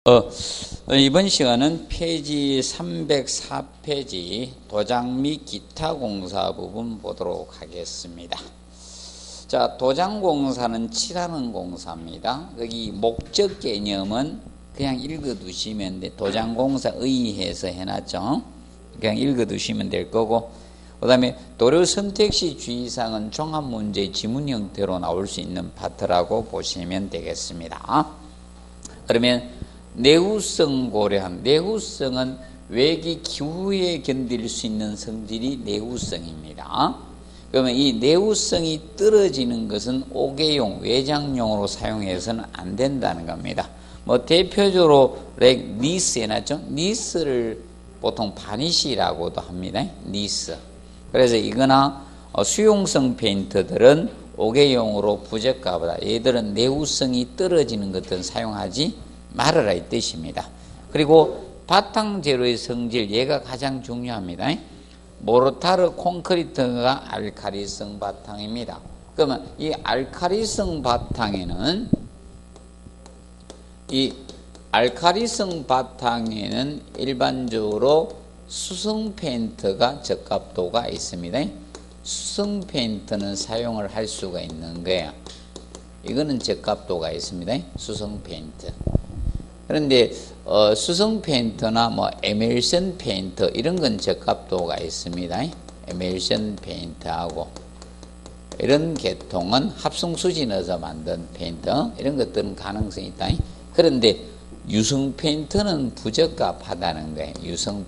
이번 시간은 페이지 304페이지 도장 및 기타 공사 부분 보도록 하겠습니다. 자, 도장 공사는 칠하는 공사입니다. 여기 목적 개념은 그냥 읽어 두시면 돼. 도장 공사 의의해서 해놨죠. 그냥 읽어 두시면 될 거고, 그 다음에 도료 선택 시 주의사항은 종합 문제 지문 형태로 나올 수 있는 파트라고 보시면 되겠습니다. 그러면 내후성 고려함. 내후성은 외기 기후에 견딜 수 있는 성질이 내후성입니다. 그러면 이 내후성이 떨어지는 것은 오개용, 외장용으로 사용해서는 안 된다는 겁니다. 뭐 대표적으로 니스 해놨죠. 니스를 보통 바니시라고도 합니다. 니스. 그래서 이거나 수용성 페인트들은 오개용으로 부적합하다. 얘들은 내후성이 떨어지는 것들은 사용하지 말아라 이 뜻입니다. 그리고 바탕 재료의 성질, 얘가 가장 중요합니다. 모르타르 콘크리트가 알카리성 바탕입니다. 그러면 이 알카리성 바탕에는 일반적으로 수성 페인트가 적합도가 있습니다. 수성 페인트는 사용을 할 수가 있는 거예요. 이거는 적합도가 있습니다. 수성 페인트. 그런데 수성 페인트나 뭐 에멜션 페인트 이런 건 적합도가 있습니다. 에멜션 페인트하고 이런 계통은 합성수지 넣어서 만든 페인트 이런 것들은 가능성이 있다. 그런데 유성 페인트는 부적합하다는 거예요. 유성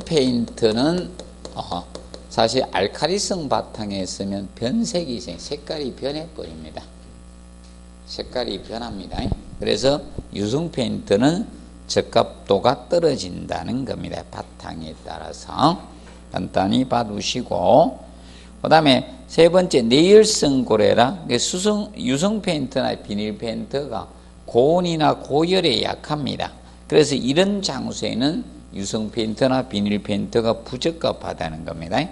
페인트는 사실 알카리성 바탕에 있으면 변색이 색깔이 변해버립니다. 색깔이 변합니다. 그래서 유성 페인트는 적합도가 떨어진다는 겁니다. 바탕에 따라서 간단히 봐두시고, 그 다음에 세 번째 내열성 고래라. 유성 페인트나 비닐 페인트가 고온이나 고열에 약합니다. 그래서 이런 장소에는 유성 페인트나 비닐 페인트가 부적합하다는 겁니다.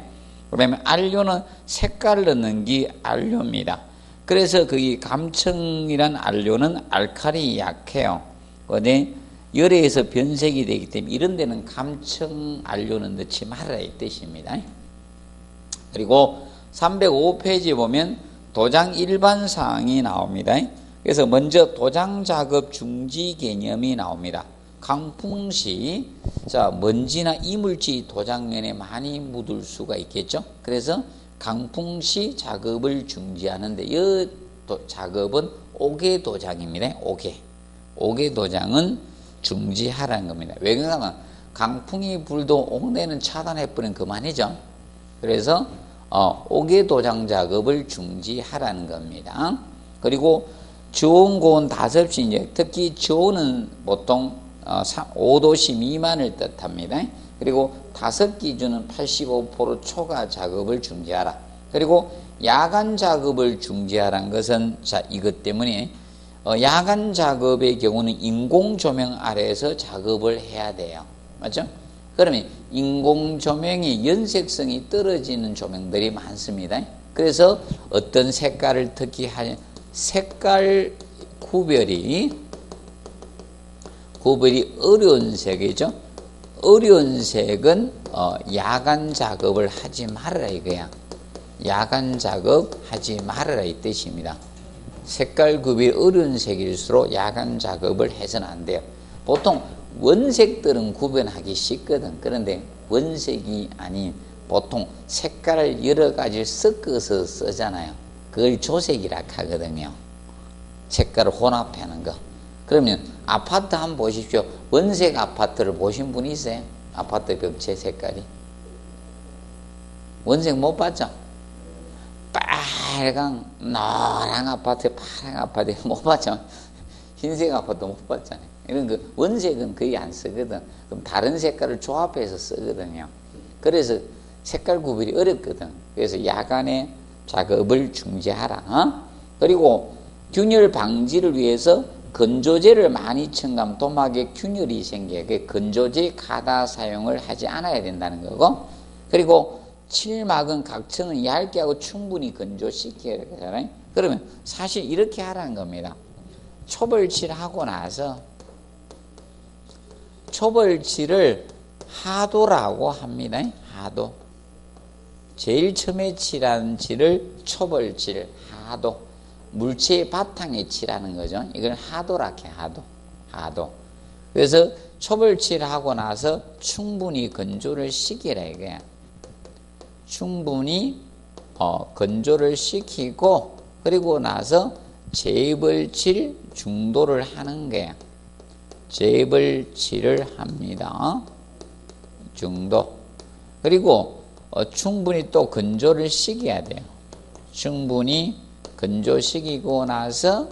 그러면 안료는 색깔을 넣는 게 안료입니다. 그래서 그 감청이란 안료는 알칼리 약해요. 근데 열에서 변색이 되기 때문에 이런 데는 감청 안료는 넣지 말아라 이 뜻입니다. 그리고 305페이지 보면 도장 일반 사항이 나옵니다. 그래서 먼저 도장 작업 중지 개념이 나옵니다. 강풍 시 먼지나 이물질이 도장면에 많이 묻을 수가 있겠죠. 그래서 강풍 시 작업을 중지하는데 이 작업은 오개 도장입니다. 오개 도장은 중지하라는 겁니다. 왜 그러냐면 강풍이 불도 옥내는 차단해버리면 그만이죠. 그래서 오개 도장 작업을 중지하라는 겁니다. 그리고 저온 고온 5시 특히 저온은 보통 5도씨 미만을 뜻합니다. 그리고 5 기준은 85% 초과 작업을 중지하라. 그리고 야간 작업을 중지하라는 것은 이것 때문에 야간 작업의 경우는 인공 조명 아래에서 작업을 해야 돼요. 맞죠? 그러면 인공 조명이 연색성이 떨어지는 조명들이 많습니다. 그래서 어떤 색깔을 특히 색깔 구별이 어려운 색이죠. 어려운 색은 야간 작업을 하지 말아라 이거야. 야간 작업 하지 말아라 이 뜻입니다. 색깔 구별이 어려운 색일수록 야간 작업을 해서는 안 돼요. 보통 원색들은 구분하기 쉽거든. 그런데 원색이 아닌 보통 색깔을 여러 가지 섞어서 쓰잖아요. 그걸 조색이라 하거든요. 색깔을 혼합하는 거. 그러면 아파트 한번 보십시오. 원색 아파트를 보신 분이 있어요? 아파트 벽체 색깔이 원색 못 봤죠? 빨강, 노랑 아파트, 파랑 아파트 못 봤죠? 흰색 아파트 못 봤잖아요. 이런 그 원색은 거의 안 쓰거든. 그럼 다른 색깔을 조합해서 쓰거든요. 그래서 색깔 구별이 어렵거든. 그래서 야간에 작업을 중지하라. 그리고 균열 방지를 위해서 건조제를 많이 첨가하면 도막에 균열이 생겨요. 건조제 가다 사용을 하지 않아야 된다는 거고, 그리고 칠막은 각층은 얇게 하고 충분히 건조시켜야 되잖아요. 그러면 사실 이렇게 하라는 겁니다. 초벌칠하고 나서 초벌칠을 하도라고 합니다. 하도. 제일 처음에 칠하는 칠을 초벌칠, 하도. 물체의 바탕에 칠하는 거죠. 이걸 하도라 해, 하도. 하도. 그래서 초벌칠하고 나서 충분히 건조를 시키라 이거야. 충분히 건조를 시키고 그리고 나서 재벌칠 중도를 하는 거야. 재벌칠을 합니다. 중도. 그리고 충분히 또 건조를 시켜야 돼요. 충분히 건조시키고 나서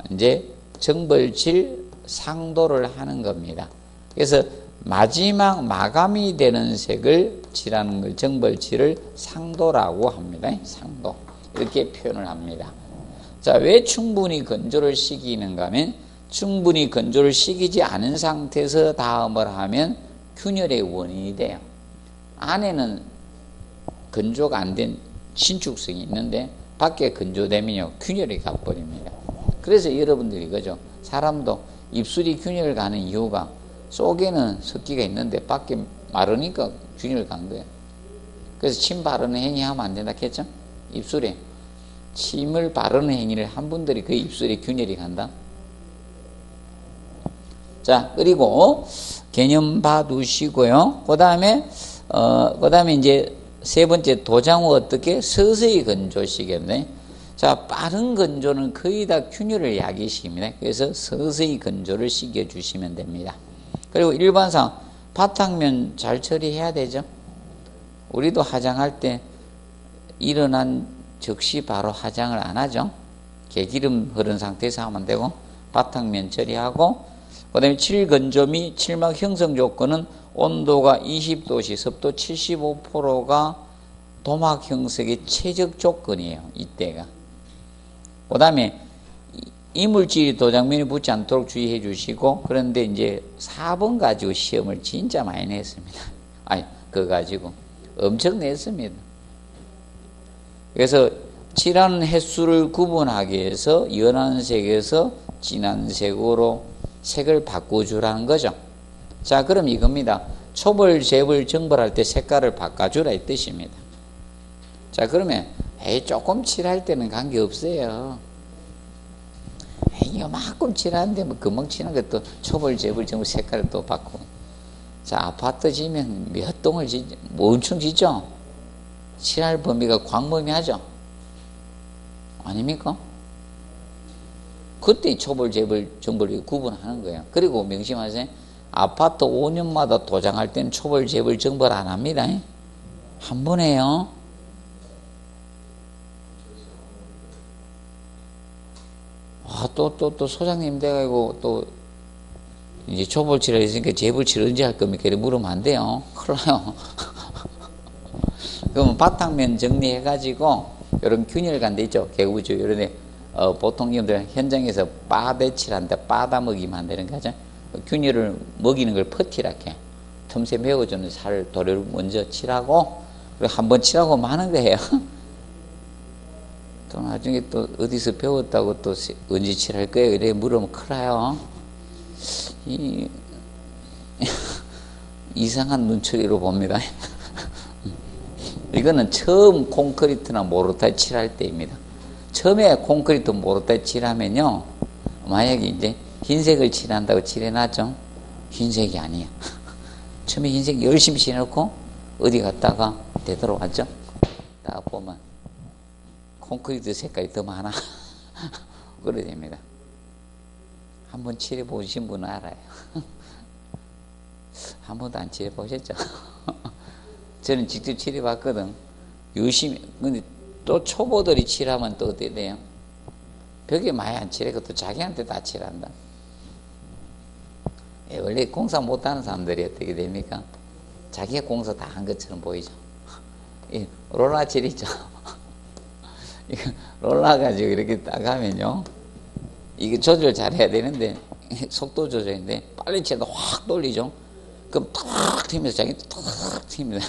이제 정벌칠 상도를 하는 겁니다. 그래서 마지막 마감이 되는 색을 칠하는 걸 정벌칠을 상도라고 합니다. 상도. 이렇게 표현을 합니다. 자, 왜 충분히 건조를 시키는가 하면 충분히 건조를 시키지 않은 상태에서 다음을 하면 균열의 원인이 돼요. 안에는 건조가 안 된 신축성이 있는데 밖에 건조되면요 균열이 가버립니다. 그래서 여러분들이 이거죠. 사람도 입술이 균열 가는 이유가 속에는 습기가 있는데 밖에 마르니까 균열 간 거예요. 그래서 침 바르는 행위 하면 안 된다 했죠? 입술에 침을 바르는 행위를 한 분들이 그 입술에 균열이 간다. 자, 그리고 개념 봐두시고요. 그 다음에 이제 세 번째 도장 후 어떻게 서서히 건조시켰네. 자, 빠른 건조는 거의 다 균열을 야기시킵니다. 그래서 서서히 건조를 시켜주시면 됩니다. 그리고 일반상 바탕면 잘 처리해야 되죠. 우리도 화장할 때 일어난 즉시 바로 화장을 안 하죠. 개기름 흐른 상태에서 하면 되고 바탕면 처리하고 그 다음에 칠건조 및 칠막 형성 조건은 온도가 20도시 습도 75%가 도막 형성의 최적 조건이에요. 이때가. 그 다음에 이물질이 도장면에 붙지 않도록 주의해 주시고 그런데 이제 4번 가지고 시험을 진짜 많이 냈습니다. 아니 그거 가지고 엄청 냈습니다. 그래서 칠하는 횟수를 구분하기 위해서 연한 색에서 진한 색으로 색을 바꿔주라는 거죠. 자, 그럼 이겁니다. 초벌, 재벌, 정벌할 때 색깔을 바꿔주라 이 뜻입니다. 자, 그러면 조금 칠할 때는 관계없어요. 요만큼 칠하는데 뭐 금방 칠한 것도 초벌, 재벌, 정벌 색깔을 또 바꾸고. 자, 아파트 지면 몇 동을 짓죠? 뭐 엄청 짓죠? 칠할 범위가 광범위하죠? 아닙니까? 그때 초벌, 재벌, 정벌을 구분하는 거예요. 그리고 명심하세요. 아파트 5년마다 도장할 때는 초벌, 재벌, 정벌 안 합니다. 한 번 해요. 또 소장님 돼가지고 또 이제 초벌칠을 했으니까 재벌칠 언제 할 겁니까? 이렇게 물으면 안 돼요. 큰일 나요. 그러면 바탕면 정리해가지고 이런 균열관 데 있죠. 개구죠. 이런 데 보통 여러분들 현장에서 빠대칠한다. 빠다 먹이면 안 되는 거죠. 균열을 먹이는 걸 퍼티라게 틈새 메워주는 살 도료를 먼저 칠하고 그리고 한번 칠하고 마는 거예요. 또 나중에 또 어디서 배웠다고 또 언제 칠할 거예요? 이래 물으면 큰일 나요. 이상한 눈초리로 봅니다. 이거는 처음 콘크리트나 모르타일 칠할 때입니다. 처음에 콘크리트 모르타일 칠하면요, 만약에 이제 흰색을 칠한다고 칠해놨죠? 흰색이 아니야. 처음에 흰색 열심히 칠해놓고 어디 갔다가 되돌아왔죠? 딱 보면 콘크리트 색깔이 더 많아. 그래 됩니다. 한번 칠해보신 분은 알아요. 한 번도 안 칠해보셨죠? 저는 직접 칠해봤거든. 열심히. 근데 또 초보들이 칠하면 또 어떻게 돼요? 벽에 많이 안 칠해. 그것도 자기한테 다 칠한다. 원래 공사 못하는 사람들이 어떻게 됩니까? 자기가 공사 다 한 것처럼 보이죠. 롤라 칠이죠. 롤라 가지고 이렇게 딱 하면요, 이게 조절 잘 해야 되는데 속도 조절인데 빨리 치다 확 돌리죠. 그럼 탁 틉니다. 자기 탁 틉니다.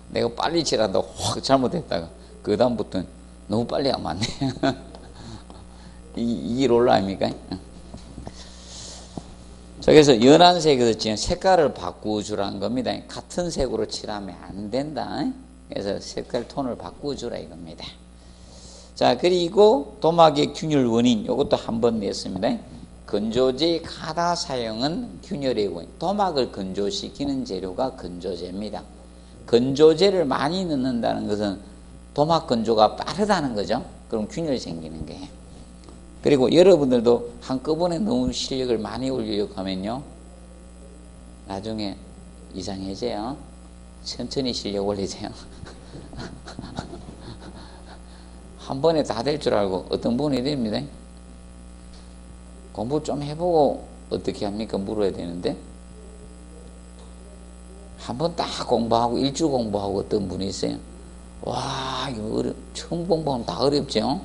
내가 빨리 칠한다고 확 잘못했다가 그 다음부터는 너무 빨리 하면 안 돼. 이게 롤러 아닙니까? 자, 그래서 연한 색에서 지금 색깔을 바꾸주라는 겁니다. 같은 색으로 칠하면 안 된다. 그래서 색깔 톤을 바꾸주라 이겁니다. 자, 그리고 도막의 균열 원인, 이것도 한번 냈습니다. 건조제 가다 사용은 균열의 원인. 도막을 건조시키는 재료가 건조제입니다. 건조제를 많이 넣는다는 것은 도막 건조가 빠르다는 거죠. 그럼 균열이 생기는 거예요. 그리고 여러분들도 한꺼번에 너무 실력을 많이 올리려고 하면요, 나중에 이상해져요. 천천히 실력 올리세요. 한 번에 다 될 줄 알고 어떤 분이 됩니다. 공부 좀 해보고 어떻게 합니까? 물어야 되는데, 한 번 딱 공부하고 일주 공부하고 어떤 분이 있어요. 와, 이거 처음 공부하면 다 어렵죠.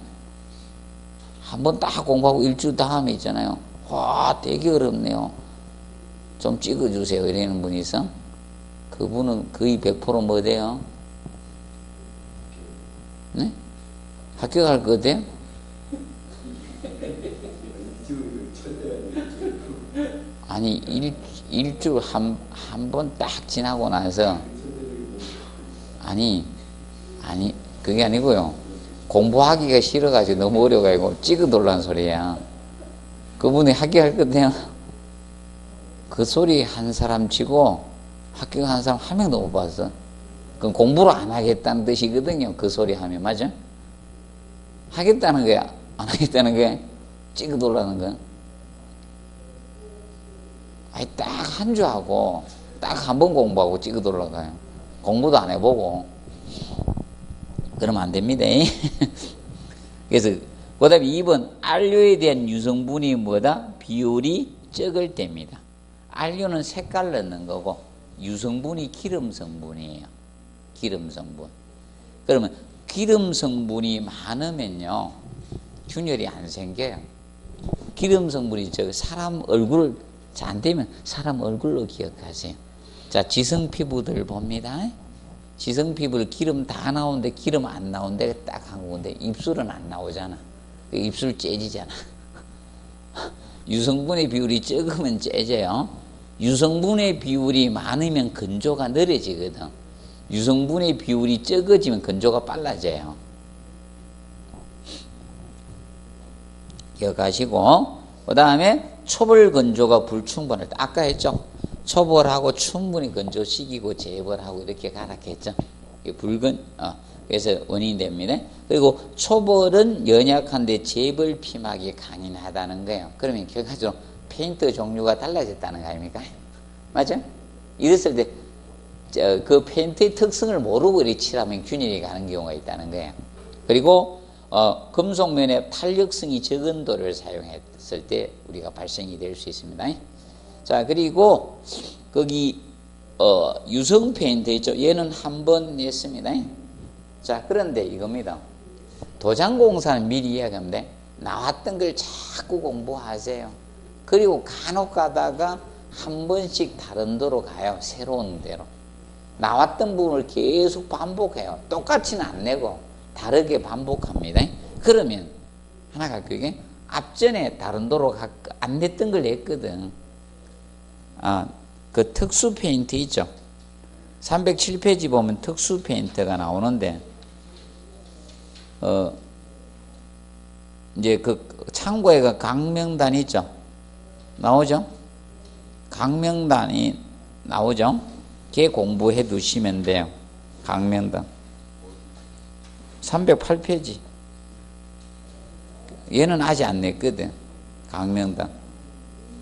한 번 딱 공부하고 일주 다음에 있잖아요. 와, 되게 어렵네요. 좀 찍어주세요. 이러는 분이 있어. 그분은 거의 100% 뭐 돼요? 네? 학교 갈 거 돼요? 아니, 일주 한 번 딱 지나고 나서, 아니, 그게 아니고요. 공부하기가 싫어가지고 너무 어려워가지고 찍어달라는 소리야. 그분이 학교 갈 건데요. 그 소리 한 사람 치고 학교 간 사람 한 명도 못 봤어. 그럼 공부를 안 하겠다는 뜻이거든요. 그 소리 하면. 맞아? 하겠다는 거야? 안 하겠다는 거야? 찍어달라는 거야? 아니, 딱 한 주 하고 딱 한 번 공부하고 찍어달라고요. 공부도 안 해보고. 그러면 안 됩니다. 그래서 그 다음에 2번, 안료에 대한 유성분이 뭐다? 비율이 적을 때입니다. 안료는 색깔 넣는 거고 유성분이 기름 성분이에요. 기름 성분. 그러면 기름 성분이 많으면요, 균열이 안 생겨요. 기름 성분이 사람 얼굴 잘 안 되면 사람 얼굴로 기억하세요. 자, 지성 피부들 봅니다. 지성 피부를 기름 다 나오는데 기름 안 나온 데가 딱 한 군데. 입술은 안 나오잖아. 입술 째지잖아. 유성분의 비율이 적으면 째져요. 유성분의 비율이 많으면 건조가 느려지거든. 유성분의 비율이 적어지면 건조가 빨라져요. 기억하시고, 그 다음에 초벌 건조가 불충분할 때, 아까 했죠. 초벌하고 충분히 건조시키고 재벌하고 이렇게 가라 했죠. 그래서 원인이 됩니다. 그리고 초벌은 연약한데 재벌 피막이 강인하다는 거예요. 그러면 결과적으로 페인트 종류가 달라졌다는 거 아닙니까? 맞죠? 이랬을 때 그 페인트의 특성을 모르고 이렇게 칠하면 균열이 가는 경우가 있다는 거예요. 그리고 금속면에 탄력성이 적은 돌을 사용했을 때 우리가 발생이 될 수 있습니다. 자, 그리고 거기 유성 페인트 있죠. 얘는 한 번 냈습니다. 자, 그런데 이겁니다. 도장공사는 미리 이야기하면 나왔던 걸 자꾸 공부하세요. 그리고 간혹 가다가 한 번씩 다른 데로 가요. 새로운 데로. 나왔던 부분을 계속 반복해요. 똑같이는 안 내고 다르게 반복합니다. 그러면 하나가 그게 앞전에 다른 데로 안 냈던 걸 냈거든. 그 특수 페인트 있죠. 307페이지 보면 특수 페인트가 나오는데, 이제 그 창고에 그 강명단 있죠. 나오죠? 강명단이 나오죠? 걔 공부해 두시면 돼요. 강명단. 308페이지. 얘는 아직 안 냈거든. 강명단.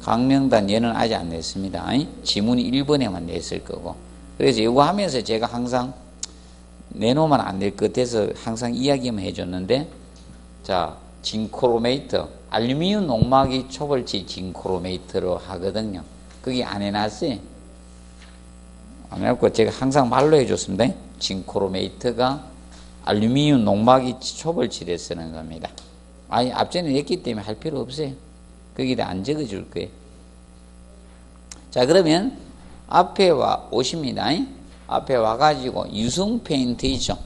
강명단 얘는 아직 안 냈습니다. 지문이 1번에만 냈을 거고. 그래서 이거 하면서 제가 항상 내놓으면 안 될 것 같아서 항상 이야기만 해줬는데, 자, 징크로메이터, 알루미늄 농막이 초벌치 징크로메이터로 하거든요. 그게 안 해놨어요. 안 해놓고 제가 항상 말로 해줬습니다. 징크로메이터가 알루미늄 농막이 초벌치를 쓰는 겁니다. 아니, 앞전에 냈기 때문에 할 필요 없어요. 거기다 안 적어줄 거예요. 자, 그러면 앞에 오십니다. 앞에 와가지고 유성 페인트 있죠.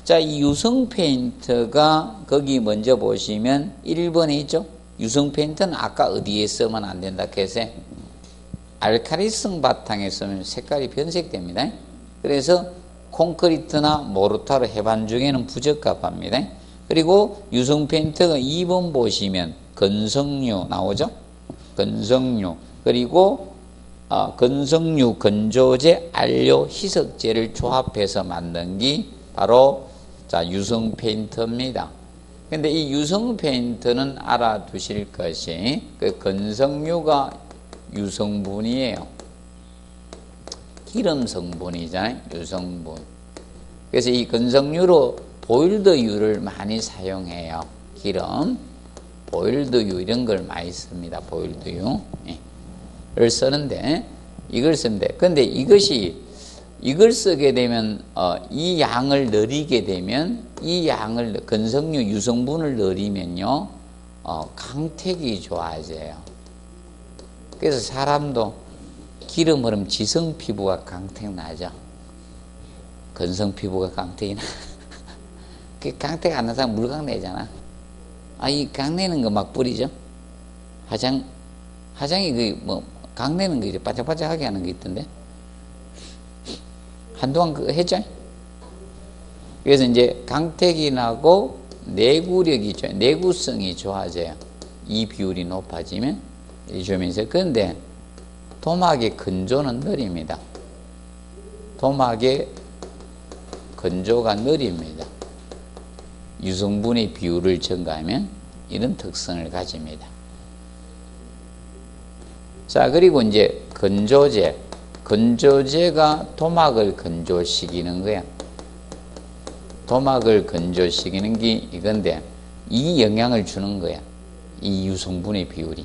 자, 이 유성 페인트가 거기 먼저 보시면 1번에 있죠. 유성 페인트는 아까 어디에 쓰면 안 된다 해서 알카리성 바탕에 쓰면 색깔이 변색됩니다. 그래서 콘크리트나 모르타르 해반 중에는 부적합합니다. 그리고 유성 페인트가 2번 보시면 건성류 나오죠. 건성류 그리고 건성류, 건조제, 안료, 희석제를 조합해서 만든 게 바로 자 유성 페인트입니다. 근데 이 유성 페인트는 알아두실 것이 그 건성류가 유성분이에요. 기름 성분이잖아요. 유성분. 그래서 이 건성유로 보일드유를 많이 사용해요. 기름, 보일드유 이런 걸 많이 씁니다. 보일드유. 를 쓰는데 이걸 쓰는데 근데 이걸 쓰게 되면 이 양을 늘리게 되면 이 양을 건성류 유성분을 늘리면요 강택이 좋아져요. 그래서 사람도 기름 흐름 지성 피부가 강택 나죠. 건성 피부가 강택이 나. 그 강택 안 나는 사람 물강 내잖아. 이 강 내는 거 막 뿌리죠. 화장이 그 강 내는 거 이제 바짝바짝하게 하는 게 있던데. 한동안 그거 했죠. 그래서 이제 강택이 나고 내구력이 좋아요. 내구성이 좋아져요. 이 비율이 높아지면 이주면서 그런데 도막의 건조는 느립니다. 도막의 건조가 느립니다. 유성분의 비율을 증가하면 이런 특성을 가집니다. 자, 그리고 이제 건조제가 도막을 건조시키는 거야. 도막을 건조시키는 게 이건데 이 영향을 주는 거야. 이 유성분의 비율이.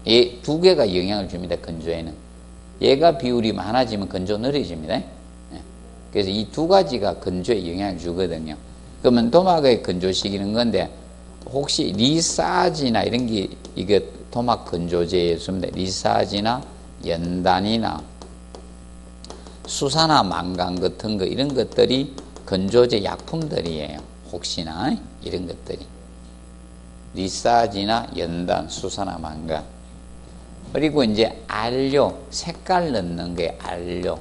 얘 두 개가 영향을 줍니다. 건조에는. 얘가 비율이 많아지면 건조 느려집니다. 그래서 이 두 가지가 건조에 영향을 주거든요. 그러면 도막을 건조시키는 건데 혹시 리사지나 이런 게 이게 도막 건조제에 있습니다. 리사지나 연단이나 수사나 망간 같은 거 이런 것들이 건조제 약품들이에요. 혹시나 이런 것들이 리사지나 연단, 수사나 망간. 그리고 이제 안료, 색깔 넣는 게 안료.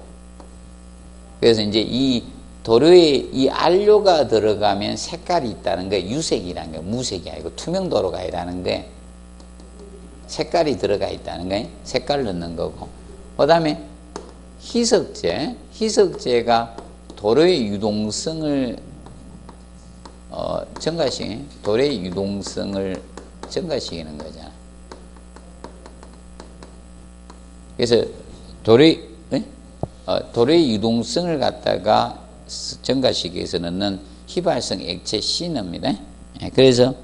그래서 이제 이 도료에 이 안료가 들어가면 색깔이 있다는 게 유색이라는 게 무색이 아니고 투명 도료가 있다는 게 색깔이 들어가 있다는 게 색깔 넣는 거고. 그 다음에 희석제가 도료의 유동성을 도료의 유동성을 증가시키는 거잖아. 그래서 도료의 유동성을 갖다가 증가시키기 위해서 넣는 휘발성 액체 시너입니다. 그래서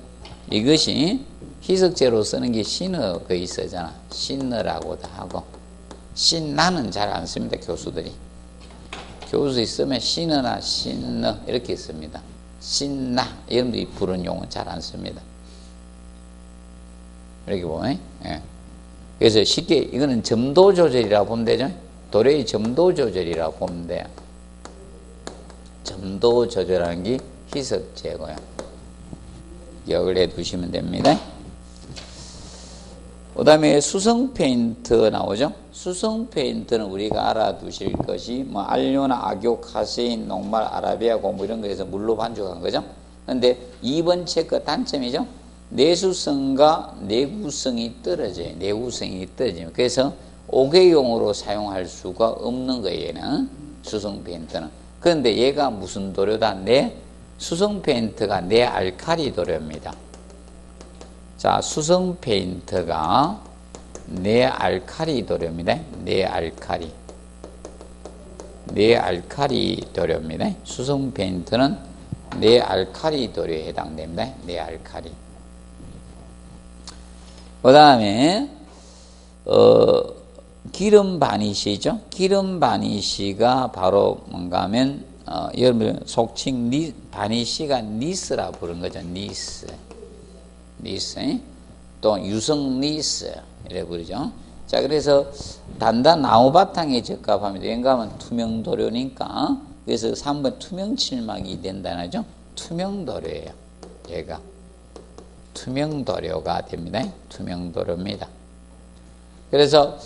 이것이 희석제로 쓰는 게 시너 거의 쓰잖아. 시너라고도 하고. 신나는 잘 안 씁니다. 교수들이 쓰면 시너나 신너 이렇게 씁니다. 신나 여러분들이 부르는 용어는 잘 안 씁니다. 이렇게 보면 그래서 쉽게 이거는 점도 조절이라고 보면 되죠. 도료의 점도 조절이라고 보면 돼요. 점도 조절하는 게 희석제고요. 기억을 해 두시면 됩니다. 그 다음에 수성 페인트 나오죠. 수성 페인트는 우리가 알아두실 것이 안료나 악교, 카세인, 녹말, 아라비아고 이런 거에서 물로 반죽한 거죠. 그런데 2번 체크 단점이죠. 내수성과 내구성이 떨어져요. 내구성이 떨어져요. 그래서 옥외용으로 사용할 수가 없는 거예요. 얘는 수성 페인트는. 그런데 얘가 무슨 도료다? 수성 페인트가 내알칼리 도료입니다. 자, 수성 페인트가 내알칼리 도료입니다. 내알칼리 도료입니다. 수성 페인트는 내알칼리 도료에 해당됩니다. 내알칼리. 그 다음에 기름 바니시죠. 기름 바니시가 바로 뭔가 하면 여러분 속칭 바니시가 니스라 부른 거죠. 니스. 또 유성 니스 이래 부르죠. 자, 그래서 단단 나무 바탕에 적합합니다. 왠가하면 투명 도료니까 그래서 3번 투명 칠막이 된다는 거죠. 투명 도료예요. 얘가 투명 도료가 됩니다. 투명 도료입니다. 그래서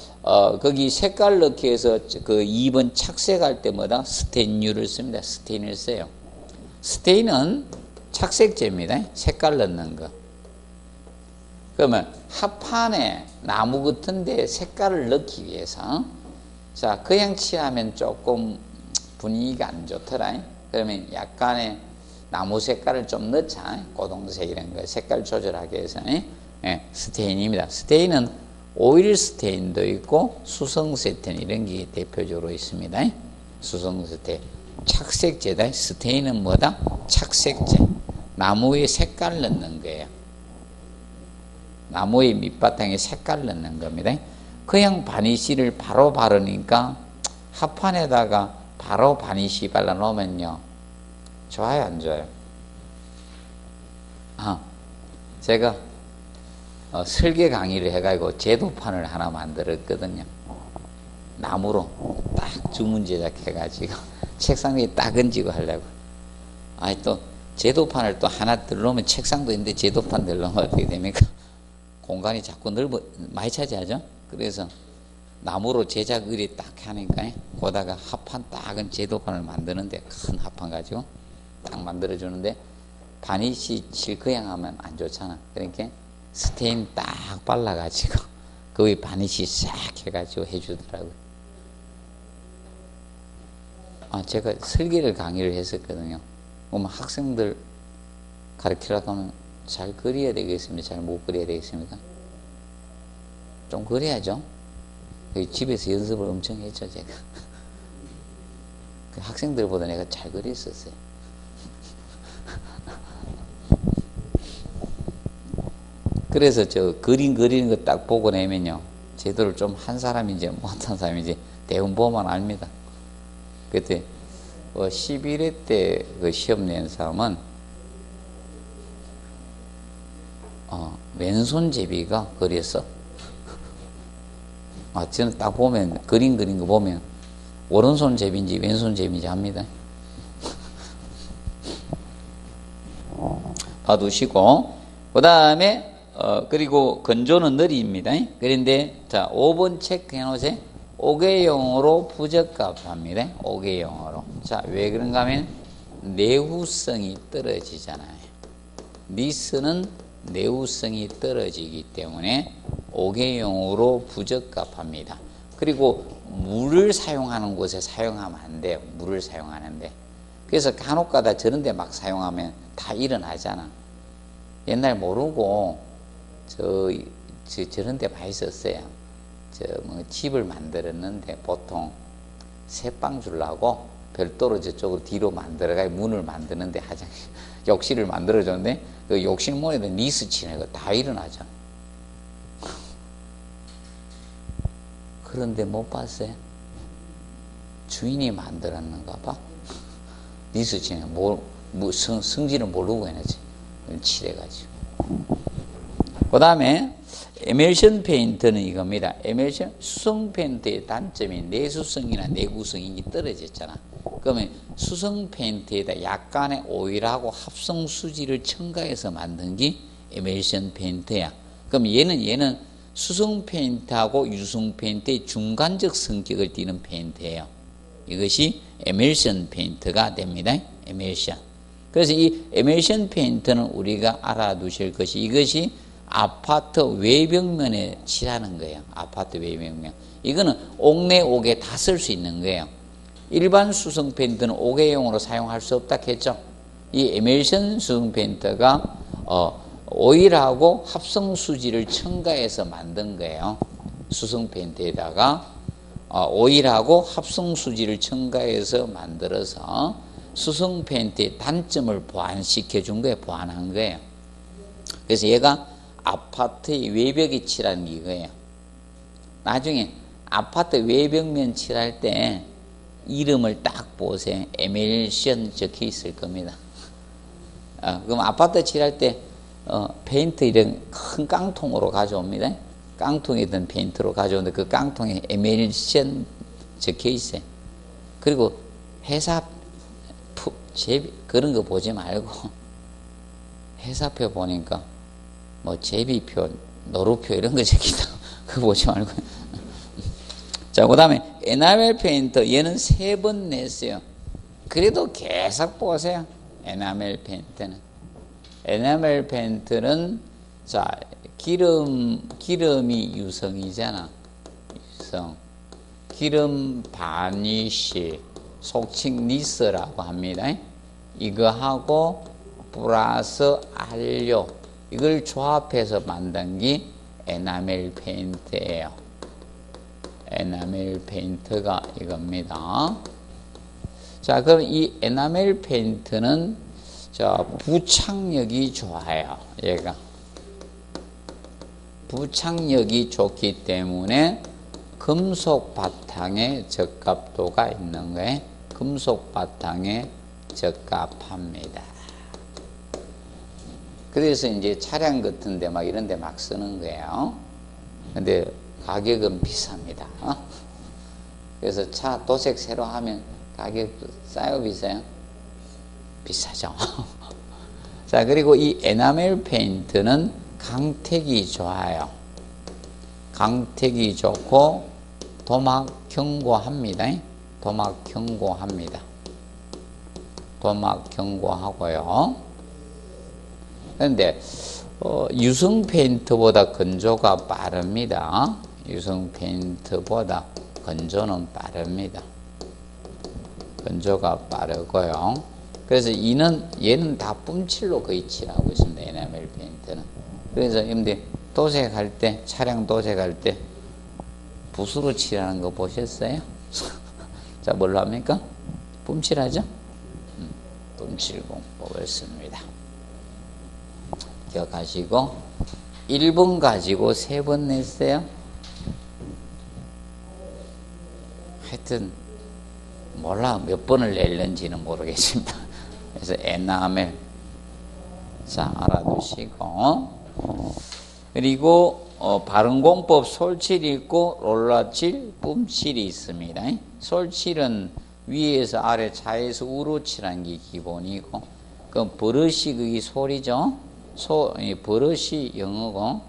거기 색깔 넣기 위해서 그 2번 착색할 때마다 스테인유를 씁니다. 스테인을 써요. 스테인은 착색제입니다. 색깔 넣는 거. 그러면 합판에 나무 같은데 색깔을 넣기 위해서 자 그냥 칠하면 조금 분위기가 안 좋더라. 그러면 약간의 나무 색깔을 좀 넣자. 고동색 이런 거 색깔 조절하기 위해서 스테인입니다. 스테인은 오일 스테인도 있고 수성 스테인 이런 게 대표적으로 있습니다. 수성 스테인 착색제다. 스테인은 뭐다? 착색제. 나무에 색깔 넣는 거예요. 나무의 밑바탕에 색깔 넣는 겁니다. 그냥 바니쉬를 바로 바르니까 합판에다가 바로 바니쉬 발라 놓으면요 좋아요 안 좋아요? 제가 설계 강의를 해가지고 제도판을 하나 만들었거든요. 나무로 딱 주문 제작해가지고 책상 위에 딱 얹고 하려고. 아니 또 제도판을 또 하나 들러오면 책상도 있는데 제도판 들러오면 어떻게 됩니까? 공간이 자꾸 많이 차지하죠. 그래서 나무로 제작 의뢰 딱 하니까 거다가 합판 딱은 제도판을 만드는데 큰 합판 가지고 딱 만들어주는데 바니쉬 칠 그냥 하면 안 좋잖아. 그러니까 스테인 딱 발라가지고 그 위에 바니쉬 싹 해가지고 해주더라고요. 제가 설계를 강의를 했었거든요. 그러면 학생들 가르치려고 하면 잘 그려야 되겠습니까? 잘 못 그려야 되겠습니까? 좀 그려야죠. 집에서 연습을 엄청 했죠, 제가. 학생들보다 내가 잘 그렸었어요. 그래서 저 그림 그리는 거 딱 보고 나면요, 제도를 좀 한 사람인지 못한 사람인지 대부분 보면 압니다. 그때 11회 때 그 시험 낸 사람은 왼손잡이가 그렸어. 저는 딱 보면 그림 그린 거 보면 오른손잡이인지 왼손잡이인지 합니다. 봐두시고 그 다음에 그리고 건조는 느립니다. 그런데 자 5번 체크해 놓으세요. 5개용으로 부적합합니다. 5개용으로. 자 왜 그런가 하면 내후성이 떨어지잖아요. 니스는 내후성이 떨어지기 때문에 5개용으로 부적합합니다. 그리고 물을 사용하는 곳에 사용하면 안 돼요. 물을 사용하는데. 그래서 간혹가다 저런 데 막 사용하면 다 일어나잖아. 옛날 모르고 저런 데 많이 썼어요. 집을 만들었는데 보통 새빵 주려고 별도로 저쪽으로 뒤로 만들어가 문을 만드는데 욕실을 만들어줬는데 그 욕실 문에도 니스 치는 거 다 일어나잖아. 그런데 못 봤어요? 주인이 만들었는가 봐. 니스 치는 성질을 모르고 해야지. 칠해가지고. 그 다음에 에멜션 페인트는 이겁니다. 에멜션 수성 페인트의 단점이 내수성이나 내구성이 떨어졌잖아. 그러면 수성 페인트에다 약간의 오일하고 합성 수지를 첨가해서 만든 게 에멜션 페인트야. 그럼 얘는 수성 페인트하고 유성 페인트의 중간적 성격을 띠는 페인트예요. 이것이 에멜션 페인트가 됩니다. 에멜션. 그래서 이 에멜션 페인트는 우리가 알아두실 것이 이것이 아파트 외벽면에 칠하는 거예요. 아파트 외벽면. 이거는 옥내 옥에 다 쓸 수 있는 거예요. 일반 수성 페인트는 옥외용으로 사용할 수 없다 했죠. 이 에멜션 수성 페인트가 오일하고 합성 수지를 첨가해서 만든 거예요. 수성 페인트에다가 오일하고 합성 수지를 첨가해서 만들어서 수성 페인트의 단점을 보완시켜 준 거예요. 보완한 거예요. 그래서 얘가 아파트의 외벽에 칠하는 이거예요. 나중에 아파트 외벽면 칠할 때 이름을 딱 보세요. 에멜션 적혀 있을 겁니다. 그럼 아파트 칠할 때 페인트 이런 큰 깡통으로 가져옵니다. 깡통에 든 페인트로 가져오는데 그 깡통에 에멜션 적혀 있어요. 그리고 회사 그런 거 보지 말고 회사표 보니까 뭐 제비표, 노루표 이런 거 적힌다. 그거 보지 말고. 자, 그 다음에 에나멜 페인트, 얘는 3번 냈어요. 그래도 계속 보세요. 에나멜 페인트는. 에나멜 페인트는, 자, 기름이 유성이잖아. 유성. 기름 바니쉬, 속칭 니스라고 합니다. 이거하고 플러스 안료, 이걸 조합해서 만든 게 에나멜 페인트예요. 에나멜 페인트가 이겁니다. 자, 그럼 이 에나멜 페인트는 자, 부착력이 좋아요. 얘가 부착력이 좋기 때문에 금속 바탕에 적합도가 있는 거예요. 금속 바탕에 적합합니다. 그래서 이제 차량 같은 데 막 이런 데 막 쓰는 거예요. 근데 가격은 비쌉니다. 그래서 차 도색 새로 하면 가격도 싸요, 비싸요? 비싸죠. 자, 그리고 이 에나멜 페인트는 강택이 좋아요. 강택이 좋고 도막 견고합니다. 도막 견고합니다. 도막 견고하고요. 그런데 유성 페인트보다 건조가 빠릅니다. 유성 페인트보다 건조는 빠릅니다. 건조가 빠르고요. 그래서 얘는 다 뿜칠로 거의 칠하고 있습니다. 에나멜 페인트는. 그래서 여러분들 도색할 때, 차량 도색할 때 붓으로 칠하는 거 보셨어요? 자, 뭘로 합니까? 뿜칠하죠? 뿜칠 공법을 씁니다. 기억하시고 1번 가지고 3번 냈어요. 하여튼 몰라 몇 번을 낼는지는 모르겠습니다. 그래서 에나멜, 자, 알아두시고, 그리고 발음공법 솔칠이 있고 롤러칠, 뿜칠이 있습니다. 솔칠은 위에서 아래, 좌에서 우로 칠한 게 기본이고, 그 버릇이 그게 솔이죠. 버릇이 영어고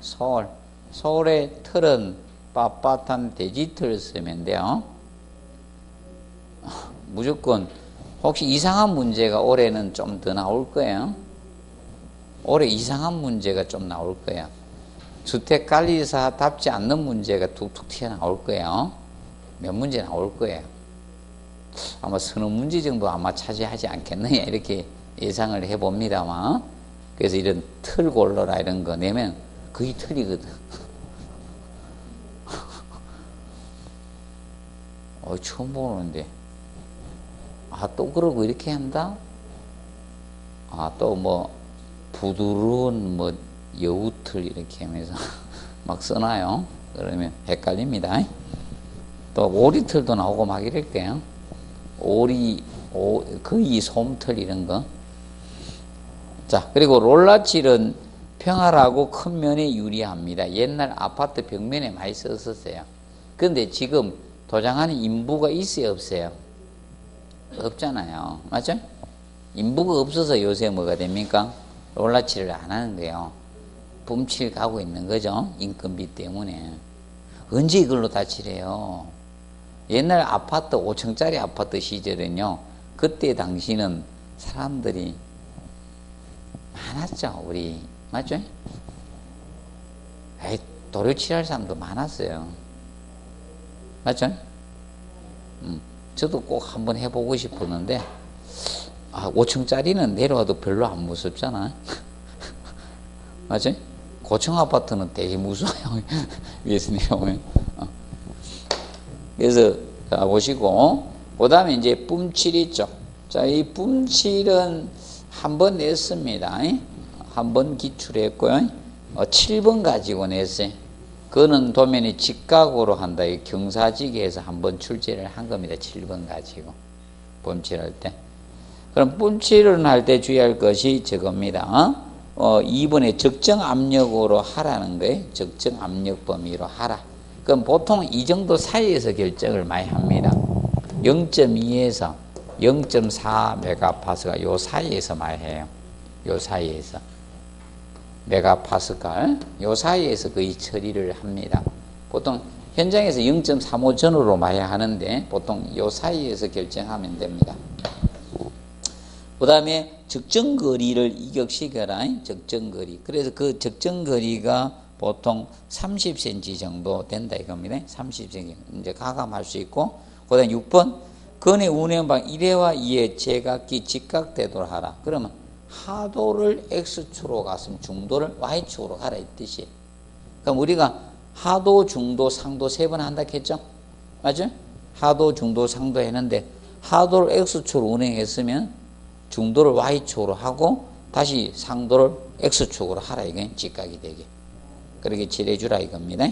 솔의 틀은 빳빳한 돼지틀 쓰면 돼요. 무조건 혹시 이상한 문제가 올해는 좀 더 나올 거예요. 올해 이상한 문제가 좀 나올 거예요. 주택관리사답지 않는 문제가 툭툭 튀어나올 거예요. 몇 문제 나올 거예요. 아마 서너 문제 정도 아마 차지하지 않겠느냐 이렇게 예상을 해봅니다만, 그래서 이런 틀 골라라 이런 거 내면 거의 틀이거든. 처음 보는데 또 그러고 이렇게 한다? 또 뭐 부드러운 뭐 여우틀 이렇게 하면서 막 써놔요. 그러면 헷갈립니다. 또 오리틀도 나오고 막 이럴게요. 거의 솜틀 이런 거. 자, 그리고 롤라칠은 평활하고 큰 면에 유리합니다. 옛날 아파트 벽면에 많이 썼었어요. 근데 지금 도장하는 인부가 있어요, 없어요? 없잖아요. 맞죠? 인부가 없어서 요새 뭐가 됩니까? 롤라칠을 안 하는 거예요. 뿜칠 가고 있는 거죠. 인건비 때문에. 언제 이걸로 다 칠해요? 옛날 아파트, 5층짜리 아파트 시절은요, 그때 당시는 사람들이 많았죠, 우리. 맞죠? 도료 칠할 사람도 많았어요. 맞죠? 저도 꼭 한번 해보고 싶었는데, 5층짜리는 내려와도 별로 안 무섭잖아. 맞죠? 고층 아파트는 되게 무서워요. 위에서 내려오면. 그래서, 자, 보시고, 그 다음에 이제 뿜칠 있죠. 자, 이 뿜칠은 한 번 냈습니다. 한 번 기출했고요. 7번 가지고 냈어요. 그거는 도면이 직각으로 한다. 경사지기에서 한 번 출제를 한 겁니다. 7번 가지고. 뿜칠할 때. 그럼 뿜칠을 할 때 주의할 것이 저겁니다. 2번에 적정 압력으로 하라는 거예요. 적정 압력 범위로 하라. 그럼 보통 이 정도 사이에서 결정을 많이 합니다. 0.2에서 0.4 메가파스칼 요 사이에서 많이 해요. 요 사이에서 메가파스칼 요 사이에서 거의 처리를 합니다. 보통 현장에서 0.35 전후로 많이 하는데 보통 요 사이에서 결정하면 됩니다. 그 다음에 적정거리를 이격시켜라. 적정거리. 그래서 그 적정거리가 보통 30cm 정도 된다 이겁니다. 30cm 이제 가감할 수 있고, 그 다음에 6번 건의 운행방 1회와 2회 제각기 직각되도록 하라. 그러면 하도를 X축으로 갔으면 중도를 Y축으로 가라 이 뜻이에요. 그럼 우리가 하도, 중도, 상도 세 번 한다 했죠? 맞죠? 하도, 중도, 상도 했는데 하도를 X축으로 운행했으면 중도를 Y축으로 하고 다시 상도를 X축으로 하라 이게 직각이 되게. 그렇게 칠해주라 이겁니다.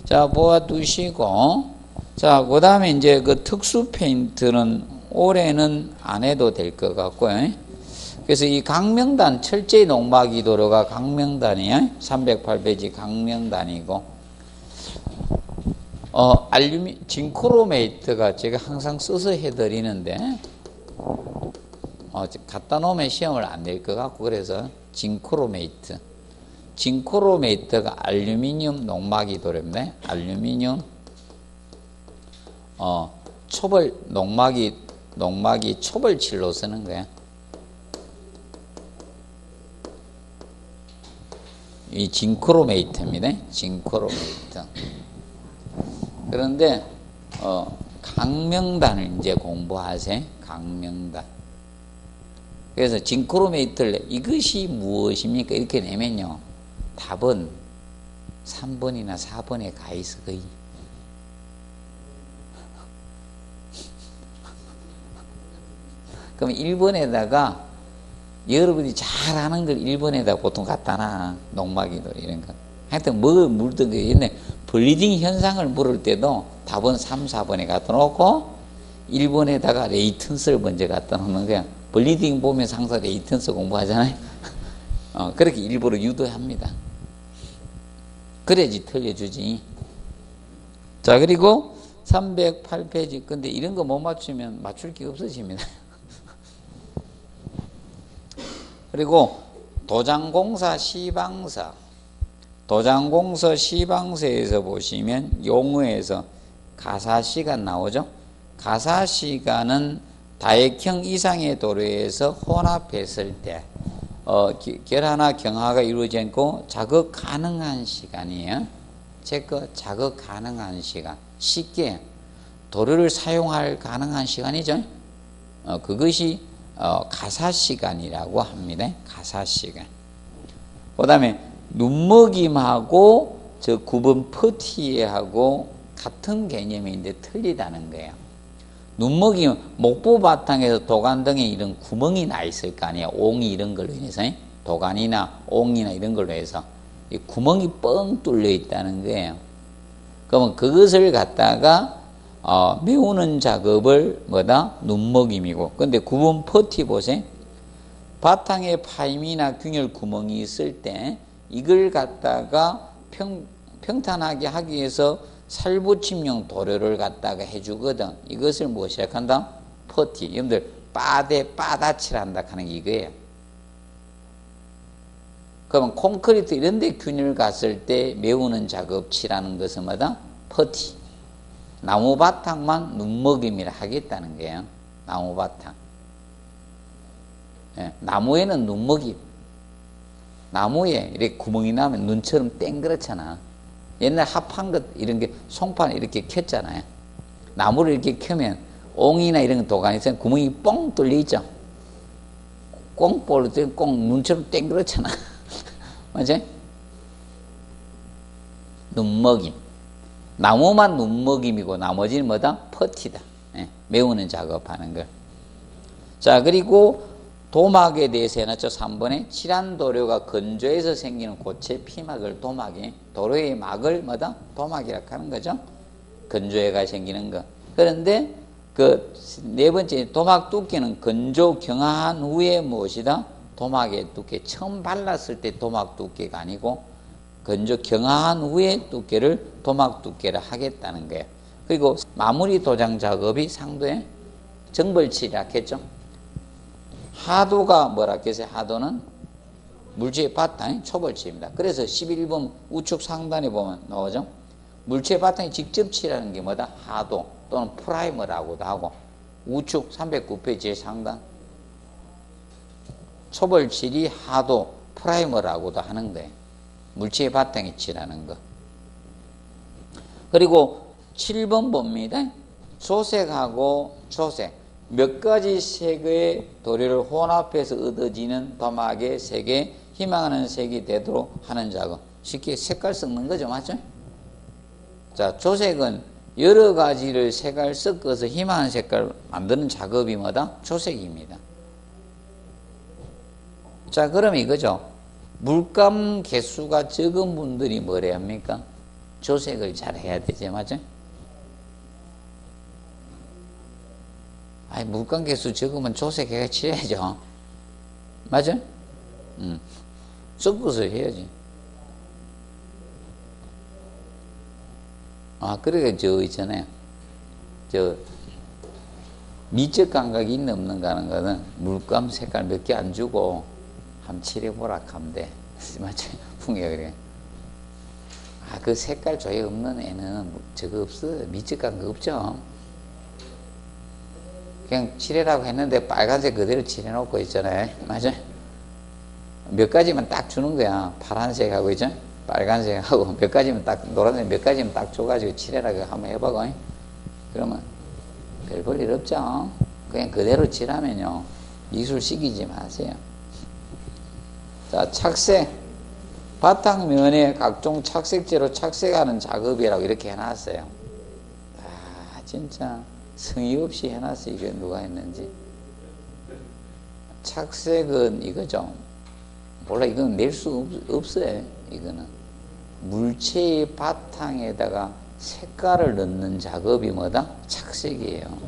자, 보아두시고, 자, 그 다음에 이제 그 특수 페인트는 올해는 안 해도 될 것 같고요. 그래서 이 강명단, 철제 농막이 도로가 강명단이에요. 308페이지 강명단이고, 징크로메이트가 제가 항상 써서 해드리는데, 갖다 놓으면 시험을 안 낼 것 같고, 그래서 징크로메이트가 알루미늄 농막이 도로입니다. 알루미늄, 초벌, 농막이 초벌칠로 쓰는 거야. 이 징크로메이트입니다. 징크로메이트. 그런데 강명단을 이제 공부하세요. 강명단. 그래서 징크로메이트를 이것이 무엇입니까? 이렇게 내면요. 답은 3번이나 4번에 가 있어 거의. 그럼 1번에다가 여러분이 잘 아는 걸 1번에다 보통 갖다 놔. 농막이도 이런 거. 하여튼 뭐 물든 거 옛날에 블리딩 현상을 물을 때도 답은 3, 4번에 갖다 놓고 1번에다가 레이턴스를 먼저 갖다 놓는 거야. 블리딩 보면서 항상 레이턴스 공부하잖아요. 그렇게 일부러 유도합니다. 그래야지 틀려주지. 자, 그리고 308페이지. 근데 이런 거 못 맞추면 맞출 게 없어집니다. 그리고 도장공사 시방서. 도장공사 시방서에서 보시면 용어에서 가사시간 나오죠. 가사시간은 다액형 이상의 도로에서 혼합했을 때 결하나 경하가 이루어지 않고 작업 가능한 시간이에요. 작업 가능한 시간. 쉽게 도로를 사용할 가능한 시간이죠. 그것이 가사시간이라고 합니다. 가사시간. 그 다음에 눈먹임하고 저 9번 퍼티하고 같은 개념인데 틀리다는 거예요. 눈먹임, 목부 바탕에서 도관 등에 이런 구멍이 나 있을 거 아니에요. 옹이 이런 걸로 인해서. 도관이나 옹이나 이런 걸로 해서 이 구멍이 뻥 뚫려 있다는 거예요. 그러면 그것을 갖다가 메우는 작업을 눈먹임이고. 근데 9번 퍼티 보세요. 바탕에 파임이나 균열 구멍이 있을 때 이걸 갖다가 평탄하게 하기 위해서 살붙임용 도료를 갖다가 해주거든. 이것을 무엇이라 한다? 퍼티. 여러분들 빠다칠 한다 하는 게 이거예요. 그러면 콘크리트 이런 데 균열 갔을 때 메우는 작업 칠하는 것은 퍼티. 나무 바탕만 눈먹임이라 하겠다는 거예요. 나무 바탕. 예, 나무에는 눈먹임. 나무에 이렇게 구멍이 나면 눈처럼 땡그렇잖아. 옛날 합한 것 이런 게 송판 이렇게 켰잖아요. 나무를 이렇게 켜면 옹이나 이런 도관이 있으면 구멍이 뻥 뚫려 있죠. 꽁볼로 꽁 눈처럼 땡그렇잖아. 맞지? 눈먹임. 나무만 눈먹임이고 나머지는 퍼티다. 예, 메우는 작업하는 걸. 자, 그리고 도막에 대해서 해놨죠. 3번에 칠한 도료가 건조해서 생기는 고체 피막을 도로의 막을 도막이라고 하는 거죠. 건조해가 생기는 거. 그런데 그 네 번째 도막 두께는 건조 경화한 후에 무엇이다? 도막의 두께. 처음 발랐을 때 도막 두께가 아니고 건조 경화한 후에 두께를 도막 두께를 하겠다는 거예요. 그리고 마무리 도장 작업이 상도에 정벌칠이라 했죠. 하도가 뭐라 했어요? 하도는 물체의 바탕, 초벌칠입니다. 그래서 11번 우측 상단에 보면 나오죠. 물체의 바탕에 직접 칠하는 게 뭐다? 하도 또는 프라이머라고도 하고, 우측 309페이지 상단 초벌칠이 하도, 프라이머라고도 하는 거예요. 물체의 바탕에 칠하는 거. 그리고 7번 봅니다. 조색하고 조색. 몇 가지 색의 도료를 혼합해서 얻어지는 도막의 색에 희망하는 색이 되도록 하는 작업. 쉽게 색깔 섞는 거죠. 맞죠? 자, 조색은 여러 가지를 색깔 섞어서 희망하는 색깔 만드는 작업이 뭐다? 조색입니다. 자, 그럼 이거죠. 물감 개수가 적은 분들이 뭐래 합니까? 조색을 잘 해야 되지. 맞죠? 아니, 물감 개수 적으면 조색해가 칠해야죠. 맞아? 섞어서 해야지. 그러니까 저 있잖아요. 미적 감각이 있는 없는가 하는 거는 물감 색깔 몇 개 안 주고 한번 칠해보라 하면 돼. 맞죠? 풍기가 그래. 그 색깔 조예 없는 애는 저거 없어. 미적 감각 없죠. 그냥 칠해라고 했는데 빨간색 그대로 칠해놓고 있잖아요. 맞아? 몇 가지만 딱 주는 거야. 파란색하고 있죠? 빨간색하고 몇 가지만 딱, 노란색 몇 가지만 딱 줘가지고 칠해라고 한번 해봐고. 그러면 별 볼 일 없죠? 그냥 그대로 칠하면요. 미술 시키지 마세요. 자, 착색. 바탕면에 각종 착색제로 착색하는 작업이라고 이렇게 해놨어요. 진짜. 성의 없이 해놨어. 이게 누가 했는지. 착색은 이거죠. 몰라, 이건 낼 수 없어요. 이거는 물체의 바탕에다가 색깔을 넣는 작업이 뭐다? 착색이에요.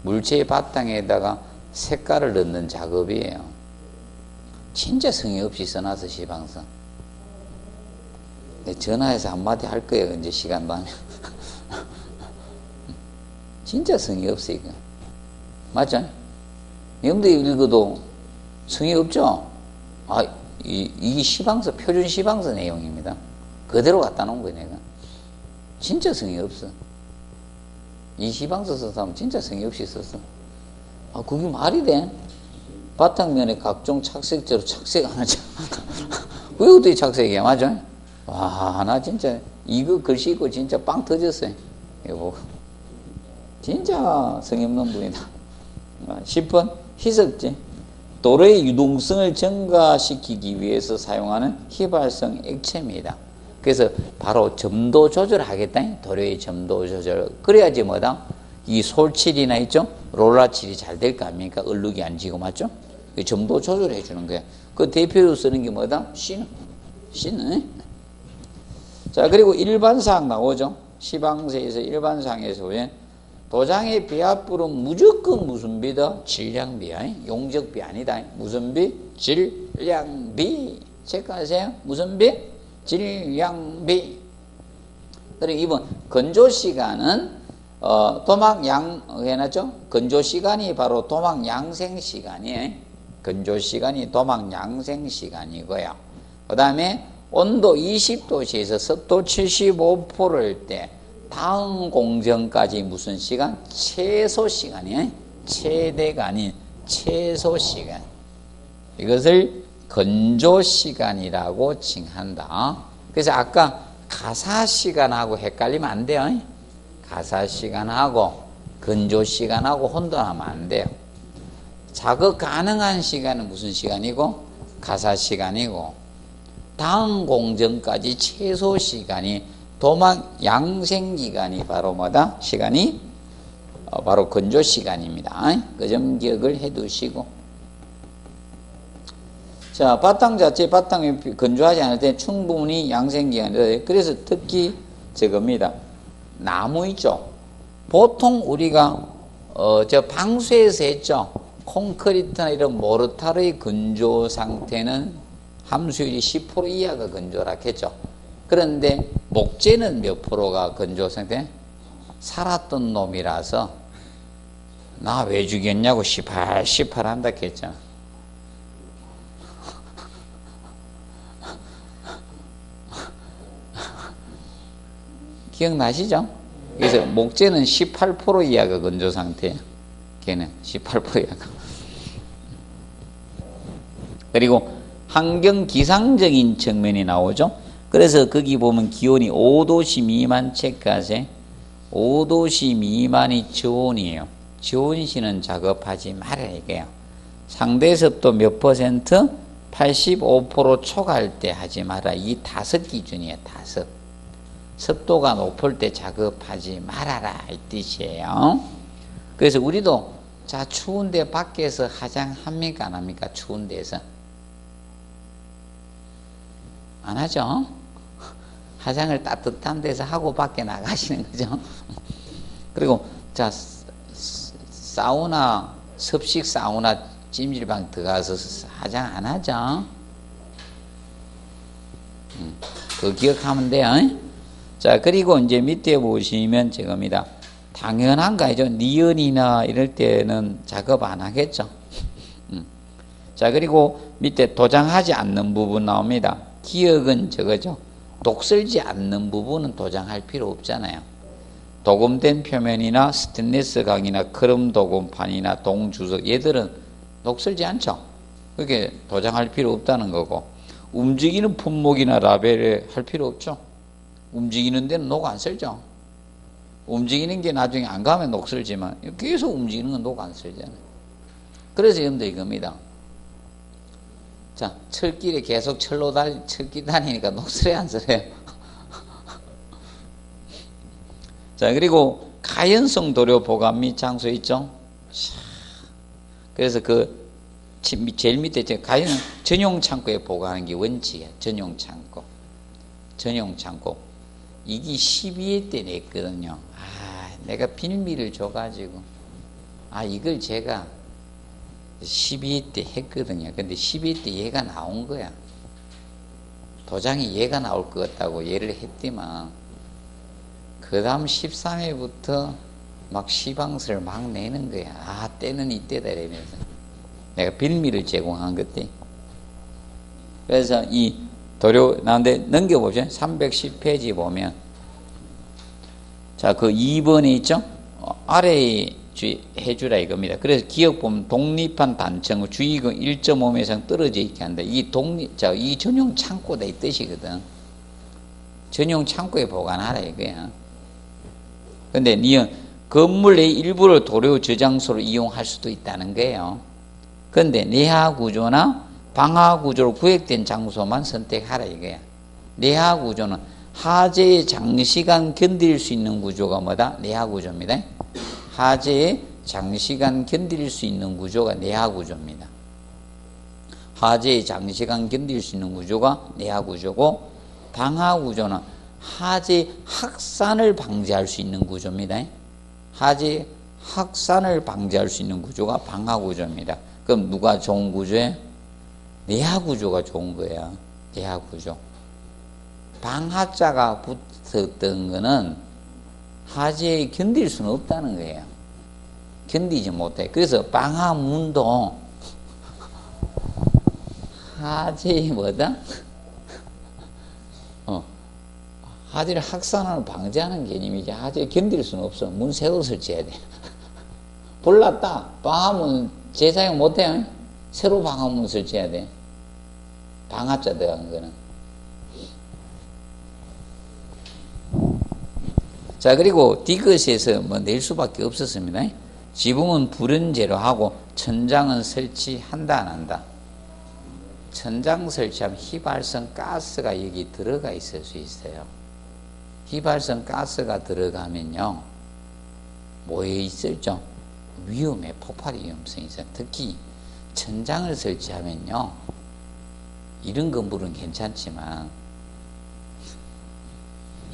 물체의 바탕에다가 색깔을 넣는 작업이에요. 진짜 성의 없이 써놔서 시방서. 전화해서 한마디 할 거예요. 이제 시간 나면. 진짜 성의 없어, 이거. 맞죠? 여러분들 읽어도 성의 없죠? 이게 시방서, 표준 시방서 내용입니다. 그대로 갖다 놓은 거예요, 내가. 진짜 성의 없어. 이 시방서 써서 하면 진짜 성의 없이 썼어. 그게 말이 돼? 바탕면에 각종 착색제로 착색하는 그게 어떻게 착색이야, 맞죠? 나 진짜, 이거 글씨 읽고 진짜 빵 터졌어요. 이거 진짜 성의 없는 분이다. 10번 희석제. 도로의 유동성을 증가시키기 위해서 사용하는 휘발성 액체입니다. 그래서 바로 점도 조절하겠다. 도로의 점도 조절. 그래야지 뭐다? 이 솔칠이나 있죠? 롤라칠이 잘 될 거 아닙니까? 얼룩이 안 지고, 맞죠? 점도 조절해 주는 거야. 그 대표로 쓰는 게 뭐다? C는. 자, 그리고 일반사항 나오죠? 시방서에서 일반사항에서 왜? 도장의 비합불은 무조건 무슨 비다? 질량비야. 용적비 아니다. 무슨 비? 질량비. 체크하세요. 무슨 비? 질량비. 그리고 2번 건조시간은 해놨죠? 건조시간이 바로 도막 양생시간이에요. 건조시간이 도막 양생시간이고요. 그 다음에 온도 20도씨에서 습도 75%일 때 다음 공정까지 무슨 시간? 최소 시간이에요. 최대가 아닌 최소 시간. 이것을 건조 시간이라고 칭한다. 그래서 아까 가사 시간하고 헷갈리면 안 돼요. 가사 시간하고 건조 시간하고 혼돈하면 안 돼요. 작업 가능한 시간은 무슨 시간이고? 가사 시간이고, 다음 공정까지 최소 시간이 도막 양생 기간이 바로 뭐다? 시간이 바로 건조 시간입니다. 그 점 기억을 해 두시고. 자, 바탕 자체 바탕이 건조하지 않을 때 충분히 양생 기간이. 그래서 특히 저겁니다. 나무 있죠. 보통 우리가 방수에서 했죠. 콘크리트나 이런 모르타르의 건조 상태는 함수율이 10% 이하가 건조라 했죠. 그런데 목재는 몇 프로가 건조 상태? 살았던 놈이라서 나 왜 죽였냐고 시팔 한다 했잖아. 기억나시죠? 그래서 목재는 18% 이하가 건조 상태예요. 걔는 18% 이하가. 그리고 환경 기상적인 측면이 나오죠. 그래서 거기 보면 기온이 5도씨 미만 체크하세요. 5도씨 미만이 저온이에요. 저온시는 작업하지 말아야 이게요. 상대 습도 몇 퍼센트? 85% 초과할 때 하지 마라. 이 다섯 기준이에요. 다섯. 습도가 높을 때 작업하지 말아라 이 뜻이에요. 그래서 우리도 자 추운데 밖에서 화장합니까 안 합니까? 추운 데서 안 하죠? 화장을 따뜻한 데서 하고 밖에 나가시는 거죠. 그리고 자 사우나 습식 사우나 찜질방 들어가서 화장 안 하죠? 그거 기억하면 돼요. 자 그리고 이제 밑에 보시면 저겁니다. 당연한 거죠. 니은이나 이럴 때는 작업 안 하겠죠. 자 그리고 밑에 도장하지 않는 부분 나옵니다. 기억은 저거죠. 녹슬지 않는 부분은 도장할 필요 없잖아요. 도금된 표면이나 스테인리스 강이나 크롬 도금판이나 동주석 얘들은 녹슬지 않죠. 그게 도장할 필요 없다는 거고 움직이는 품목이나 라벨에 할 필요 없죠. 움직이는 데는 녹 안 쓸죠. 움직이는 게 나중에 안 가면 녹 쓸지만 계속 움직이는 건 녹 안 쓸잖아요. 그래서 여러분들 이겁니다. 자, 철길에 계속 철길 다니니까 녹 쓸어요, 안 쓸어요? 자, 그리고 가연성 도료 보관 및 장소 있죠? 그래서 그 제일 밑에 가연 전용 창고에 보관하는 게 원칙이야. 전용 창고. 이게 12회 때 냈거든요. 내가 빌미를 줘가지고 이걸 제가 12회 때 했거든요. 근데 12회 때 얘가 나온 거야. 도장이 얘가 나올 것 같다고 얘를 했더만 그 다음 13회부터 막 시방서를 막 내는 거야. 때는 이때다 이러면서 내가 빌미를 제공한 것들. 그래서 이 도료 나온데 넘겨보죠. 310페이지 보면 자, 그 2번에 있죠? 아래에 해주라 이겁니다. 그래서 기억 보면 독립한 단층 주의금 1.5m 이상 떨어져 있게 한다. 이 전용 창고다 이 뜻이거든. 전용 창고에 보관하라 이거야. 근데 니은 건물 내 일부를 도료 저장소로 이용할 수도 있다는 거예요. 근데 내하 구조나 방하 구조로 구획된 장소만 선택하라 이거야. 내하 구조는 하재에 장시간 견딜 수 있는 구조가 뭐다? 내하 구조입니다. 하재에 장시간 견딜 수 있는 구조가 내하 구조입니다. 하재에 장시간 견딜 수 있는 구조가 내하 구조고 방하 구조는 하재 확산을 방지할 수 있는 구조입니다. 하재 확산을 방지할 수 있는 구조가 방하 구조입니다. 그럼 누가 좋은 구조예요? 내하 구조가 좋은 거야. 내하 구조. 방하자가 붙었던 거는 하재에 견딜 수는 없다는 거예요. 견디지 못해. 그래서 방하문도 하재에 뭐다? 하재를 확산을 방지하는 개념이지 하재에 견딜 수는 없어. 문 새로 설치해야 돼. 몰랐다. 방하문 재사용 못해요. 새로 방하문 설치해야 돼. 방하자 들어간 거는. 자 그리고 디귿에서 낼 수밖에 없었습니다. 지붕은 불연제로 하고 천장은 설치한다 안 한다? 천장 설치하면 휘발성 가스가 여기 들어가 있을 수 있어요. 휘발성 가스가 들어가면요 뭐에 있을죠? 위험해. 폭발 위험성이 있어요. 특히 천장을 설치하면요 이런 건물은 괜찮지만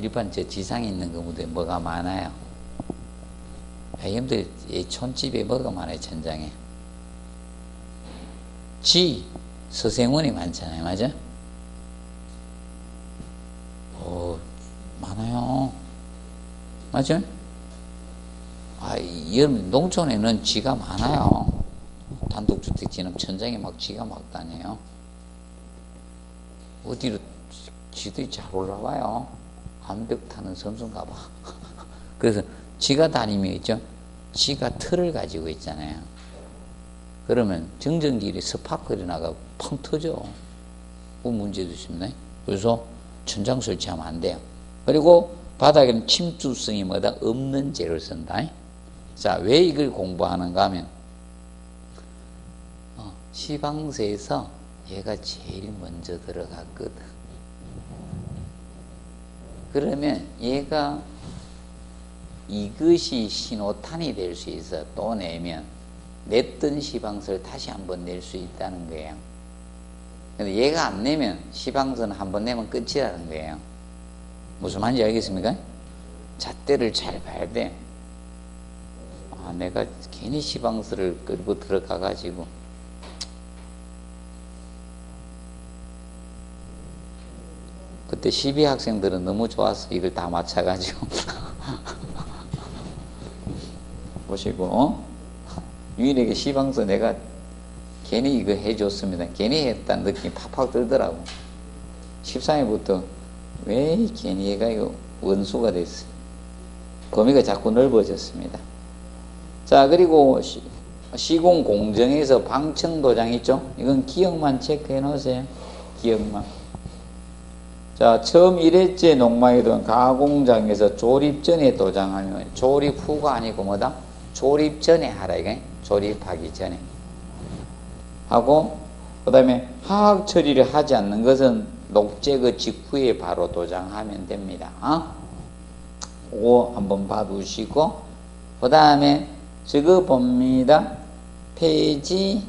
일반 지상에 있는 건물에 뭐가 많아요? 여러분들 촌집에 뭐가 많아요? 천장에 서생원이 많잖아요. 맞아? 많아요. 맞아? 여러분 농촌에는 쥐가 많아요. 단독주택지는 천장에 막 쥐가 막 다녀요. 어디로 쥐들이 잘 올라와요. 암벽 타는 선수인가 봐. 그래서 쥐가 다니면 있죠. 쥐가 털을 가지고 있잖아요. 그러면 정전기리 스파크리 나가 펑 터져. 그 문제도 있습니다. 그래서 천장 설치하면 안 돼요. 그리고 바닥에는 침투성이 뭐다? 없는 재를 쓴다. 자, 왜 이걸 공부하는가 하면 시방서에서 얘가 제일 먼저 들어갔거든. 그러면 얘가 이것이 신호탄이 될 수 있어. 또 내면 냈던 시방서를 다시 한번 낼 수 있다는 거예요. 근데 얘가 안 내면 시방서는 한번 내면 끝이라는 거예요. 무슨 말인지 알겠습니까? 잣대를 잘 봐야 돼. 내가 괜히 시방서를 끌고 들어가가지고 그때 12학생들은 너무 좋았어. 이걸 다 맞춰가지고 보시고 유일하게 시방서 내가 괜히 이거 해줬습니다. 괜히 했다는 느낌이 팍팍 들더라고. 13회부터 왜 괜히 얘가 이거 원수가 됐어요. 범위가 자꾸 넓어졌습니다. 자, 그리고 시공 공정에서 방청 도장 있죠? 이건 기억만 체크해 놓으세요. 기억만. 자, 처음 1회째 농막이든 가공장에서 조립 전에 도장하면 조립 후가 아니고 뭐다? 조립 전에 하라 이게. 조립하기 전에 하고, 그 다음에 화학 처리를 하지 않는 것은 녹제거 직후에 바로 도장하면 됩니다. 그거 한번 봐두시고, 그 다음에 저거 봅니다. 페이지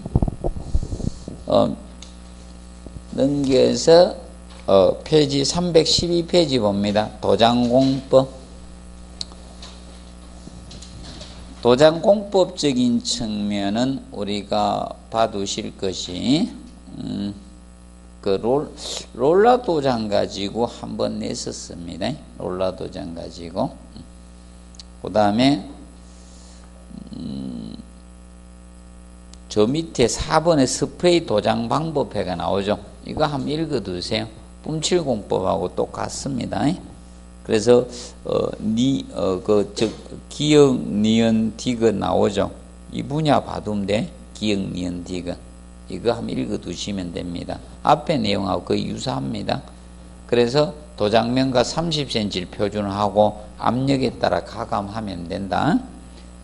넘겨서 페이지 312페이지 봅니다. 도장공법. 도장공법적인 측면은 우리가 봐두실 것이 그 롤라 도장 가지고 한번 냈었습니다. 롤라 도장 가지고. 그 다음에 저 밑에 4번에 스프레이 도장 방법회가 나오죠. 이거 한번 읽어두세요. 뿜칠 공법하고 똑같습니다. 그래서 기역, 니은, 디귿 나오죠. 이 분야 봐두면 돼. 기역, 니은, 디귿. 이거 한번 읽어두시면 됩니다. 앞에 내용하고 거의 유사합니다. 그래서 도장면과 30cm를 표준하고 압력에 따라 가감하면 된다.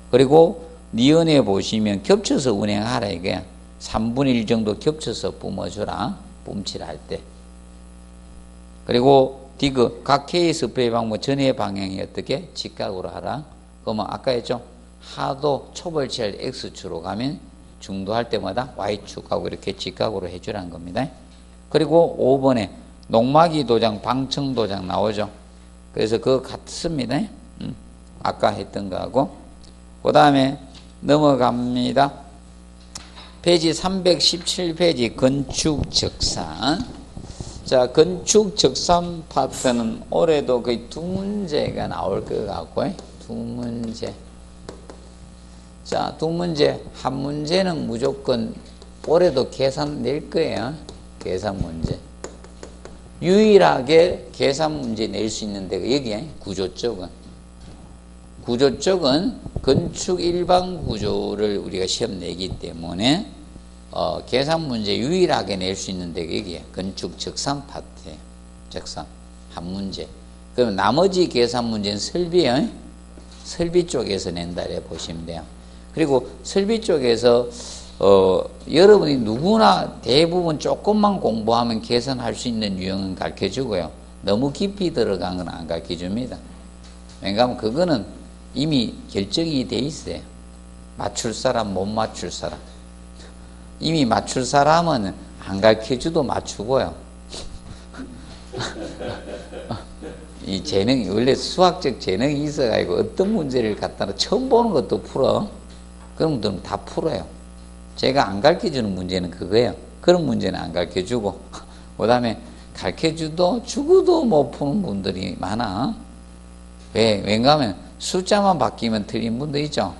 그리고 니은에 보시면 겹쳐서 운행하라 이거야. 3분의 1 정도 겹쳐서 뿜어주라. 뿜칠할 때. 그리고 디귿, 각 K 스프레이 방법 전의 방향이 어떻게? 직각으로 하라. 그러면 아까 했죠? 하도 초벌치할 X축으로 가면 중도할 때마다 Y축하고 이렇게 직각으로 해주라는 겁니다. 그리고 5번에 농막이 도장, 방청 도장 나오죠. 그래서 그거 같습니다. 아까 했던 거하고. 그 다음에 넘어갑니다. 페이지 317페이지 건축 적산. 자, 건축 적산 파트는 올해도 거의 2문제가 나올 것 같고요. 2문제. 자, 2문제. 한 문제는 무조건 올해도 계산 낼 거예요. 계산 문제. 유일하게 계산 문제 낼 수 있는 데가 여기야. 구조 쪽은. 구조 쪽은 건축 일반 구조를 우리가 시험 내기 때문에 계산 문제 유일하게 낼 수 있는 데가 여기에 건축 적산 파트예요. 적산 한 문제. 그럼 나머지 계산 문제는 설비예요. 설비 쪽에서 낸다 이렇게 보시면 돼요. 그리고 설비 쪽에서 여러분이 누구나 대부분 조금만 공부하면 계산할 수 있는 유형은 가르쳐주고요. 너무 깊이 들어간 건 안 가르쳐줍니다. 왜냐하면 그거는 이미 결정이 돼 있어요. 맞출 사람, 못 맞출 사람. 이미 맞출 사람은 안 가르쳐줘도 맞추고요. 이 재능이, 원래 수학적 재능이 있어가지고 어떤 문제를 갖다가 처음 보는 것도 풀어. 그런 분들은 다 풀어요. 제가 안 가르쳐주는 문제는 그거예요. 그런 문제는 안 가르쳐주고, 그 다음에 가르쳐주도 죽어도 못 푸는 분들이 많아. 왜? 왜냐하면 숫자만 바뀌면 틀린 분도 있죠.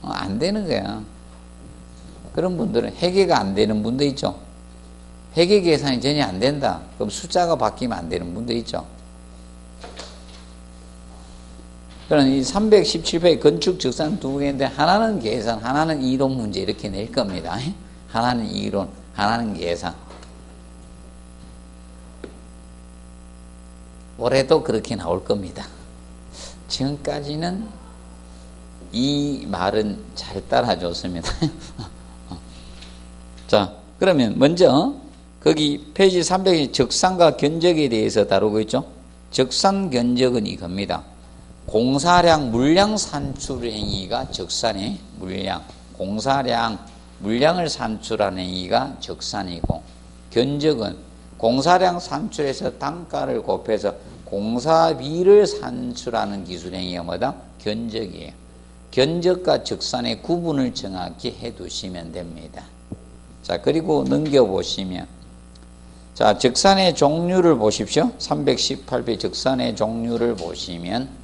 안 되는 거야. 그런 분들은 회계가 안 되는 분도 있죠. 회계 계산이 전혀 안 된다. 그럼 숫자가 바뀌면 안 되는 분도 있죠. 그럼 이 317페이지 건축 적산 두 개인데 하나는 계산, 하나는 이론 문제 이렇게 낼 겁니다. 하나는 이론, 하나는 계산. 올해도 그렇게 나올 겁니다. 지금까지는 이 말은 잘 따라줬습니다. 자, 그러면 먼저 거기 페이지 300의 적산과 견적에 대해서 다루고 있죠. 적산 견적은 이겁니다. 공사량 물량 산출 행위가 적산의 물량, 공사량 물량을 산출하는 행위가 적산이고, 견적은 공사량 산출해서 단가를 곱해서 공사비를 산출하는 기술 행위가 뭐다? 견적이에요. 견적과 적산의 구분을 정확히 해 두시면 됩니다. 자, 그리고 넘겨보시면, 자, 적산의 종류를 보십시오. 318페이지 적산의 종류를 보시면,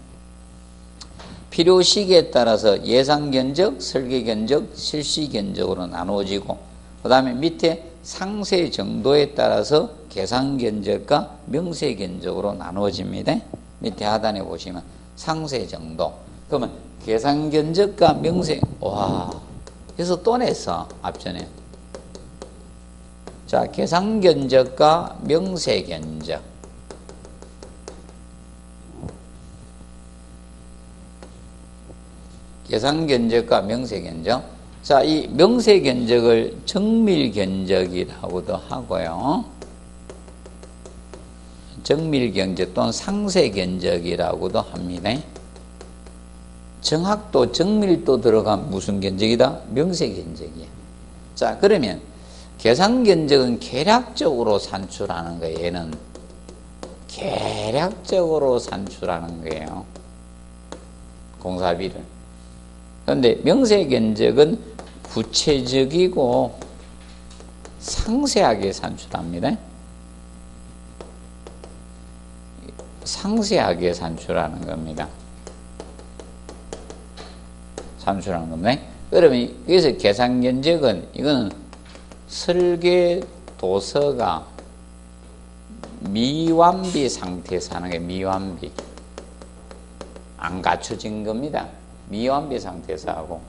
필요 시기에 따라서 예상 견적, 설계 견적, 실시 견적으로 나누어지고, 그 다음에 밑에 상세 정도에 따라서 계산 견적과 명세 견적으로 나누어집니다. 밑에 하단에 보시면 상세 정도. 그러면 계산 견적과 명세, 와, 그래서 또 냈어, 앞전에. 자, 계산 견적과 명세 견적. 계산 견적과 명세 견적. 자, 이 명세 견적을 정밀 견적이라고도 하고요. 정밀 견적 또는 상세 견적이라고도 합니다. 정확도, 정밀도 들어간 무슨 견적이다? 명세 견적이야. 자, 그러면 계산 견적은 계략적으로 산출하는 거예요. 얘는 계략적으로 산출하는 거예요. 공사비를. 그런데 명세 견적은 구체적이고 상세하게 산출합니다. 상세하게 산출하는 겁니다. 산출하는 겁니다. 그러면 여기서 계산 견적은 이거는 설계 도서가 미완비 상태에서 하는 게 미완비. 안 갖춰진 겁니다. 미완비 상태에서 하고.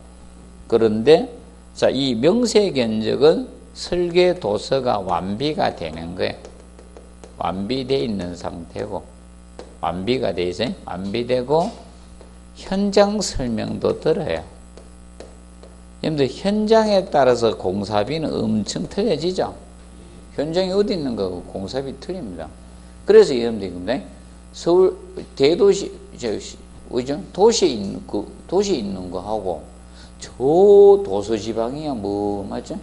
그런데 자, 이 명세 견적은 설계 도서가 완비가 되는 거예요. 완비되어 있는 상태고, 완비가 되어 있어요. 완비되고 현장 설명도 들어요. 여러분들 현장에 따라서 공사비는 엄청 틀려지죠. 현장이 어디 있는 거고 공사비 틀립니다. 그래서 여러분들 이겁니다. 서울 대도시 그죠? 도시에 있는 거 하고 저 도서지방이야 뭐 맞죠?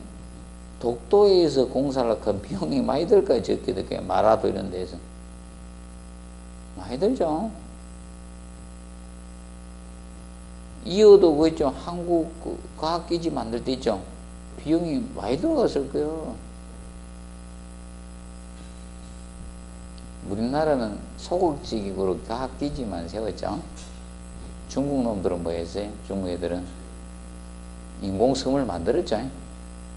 독도에서 공사를 한 비용이 많이 들까요? 적게 들까요? 마라도 이런 데서 많이 들죠. 이어도 그 있죠. 한국 과학기지 만들 때 있죠. 비용이 많이 들어갔을 거예요. 우리나라는 소극적으로 과학기지만 세웠죠. 중국 놈들은 뭐 했어요? 중국 애들은 인공섬을 만들었죠.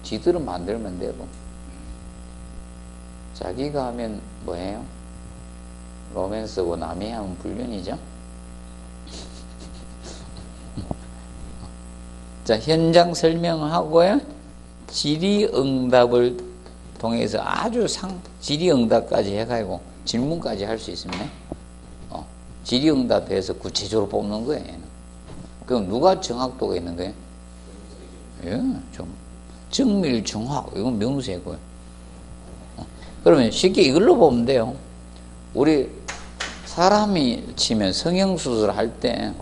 지들은 만들면 되고. 자기가 하면 뭐예요? 로맨스고 남이 하면 불륜이죠. 자, 현장 설명하고요. 질의응답을 통해서 아주 질의응답까지 해가지고 질문까지 할 수 있습니다. 질의응답해서 구체적으로 뽑는 거예요. 얘는. 그럼 누가 정확도가 있는 거예요? 예, 정밀 정확, 이건 명세고요. 그러면 쉽게 이걸로 보면 돼요. 우리 사람이 치면 성형수술 할 때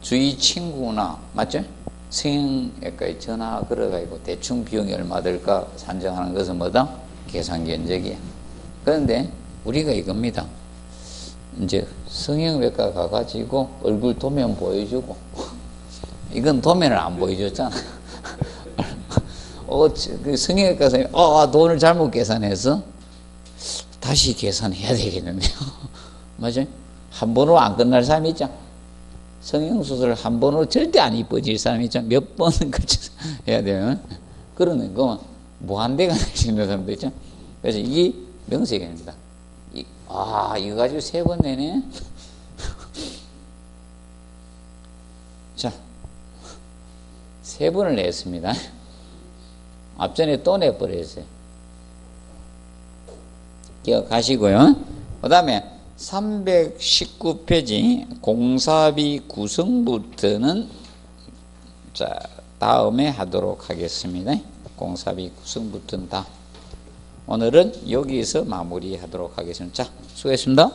주위 친구나, 맞죠? 성형외과에 전화 걸어가지고 대충 비용이 얼마 들까 산정하는 것은 뭐다? 계산 견적이야. 그런데 우리가 이겁니다. 이제 성형외과 가가지고 얼굴 도면 보여주고, 이건 도면을 안 보여줬잖아. 그 성형외과 선생님, 돈을 잘못 계산해서 다시 계산해야 되겠는데요. 맞아요? 한 번으로 안 끝날 사람이 있죠. 성형수술을 한 번으로 절대 안 이뻐질 사람이 있죠. 몇 번은 거쳐서 해야 돼요. 그러는 거 무한대가 날 수 있는 사람도 있죠. 그래서 이게 명색입니다. 이거 가지고 3번 내네. 자, 3번을 냈습니다. 앞전에 또 내버렸어요. 기억하시고요. 그 다음에 319페이지 공사비 구성부터는 자 다음에 하도록 하겠습니다. 공사비 구성부터는 오늘은 여기서 마무리하도록 하겠습니다. 자, 수고했습니다.